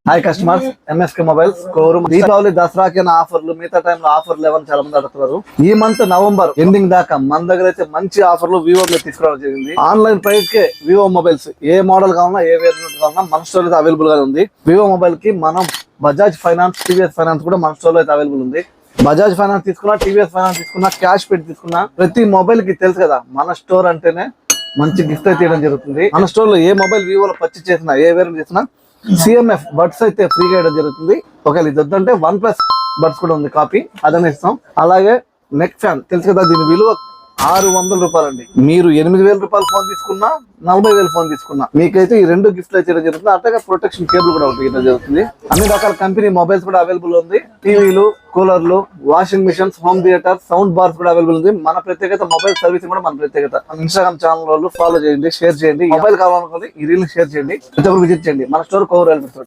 Hi customers, MSK mobiles showroom Deepavali దసరాకి ఆఫర్లు, మిగతా టైంలో ఆఫర్లు లేవని చాలా మంది అడుగుతున్నారు. ఈ మంత్ నవంబర్ ఎండింగ్ దాకా మన దగ్గర అయితే మంచి ఆఫర్లు వివో మీద తీసుకురావడం జరిగింది. ఆన్లైన్ ప్రైస్ కే వివో మొబైల్స్ ఏ మోడల్ కావాలన్నా, ఏ వేరియంట్ కావాలన్నా మన స్టోర్ అయితే అవైలబుల్ గా ఉంది. వివో మొబైల్ కి మనం బజాజ్ ఫైనాన్స్, టీవీఎస్ ఫైనాన్స్ కూడా మన స్టోర్ లో అయితే అవైలబుల్ ఉంది. బజాజ్ ఫైనాన్స్ తీసుకున్నా, టీవీఎస్ ఫైనాన్స్ తీసుకున్నా, క్యాష్ పెట్టి తీసుకున్నా, ప్రతి మొబైల్ కి తెలుసు కదా మన స్టోర్ అంటేనే మంచి గిఫ్ట్ అయితే ఇవ్వడం జరుగుతుంది. మన స్టోర్ లో ఏ మొబైల్ వివోలో పర్చేస్ చేసినా, ఏ వేరియంట్ చేసినా సిఎంఎఫ్ బడ్స్ అయితే ఫ్రీగా ఇవ్వడం జరుగుతుంది. ఒకవేళ ఇది వద్దంటే OnePlus బడ్స్ కూడా ఉంది, కాపీ అదనే ఇస్తాం. అలాగే నెక్ ఫ్యాన్ తెలుసు కదా, దీని విలువ 600 రూపాయలు అండి. మీరు 8,000 రూపాయలు ఫోన్ తీసుకున్నా, 40,000 ఫోన్ తీసుకున్నా మీకైతే ఈ రెండు గిఫ్ట్లు అయితే జరుగుతుంది. అట్లాగే ప్రొటెక్షన్ కేబుల్ కూడా ఒకటి ఇవ్వడం జరుగుతుంది. అన్ని రకాల కంపెనీ మొబైల్స్ కూడా అవైలబుల్ ఉంది. టీవీలు, కూలర్లు, washing machines, home theatre, sound bars కూడా అవైలబుల్ ఉంది. మన ప్రత్యేకత మొబైల్ సర్వీసింగ్ కూడా మన ప్రత్యేకత. ఇన్స్టాగ్రామ్ ఛానల్ వాళ్ళు ఫాలో చేయండి, షేర్ చేయండి. మొబైల్ కావాలనుకోండి ఈ రీల్ షేర్ చేయండి, ప్రతి ఒక్కరు విజిట్ చేయండి. మన స్టోర్ కోవర్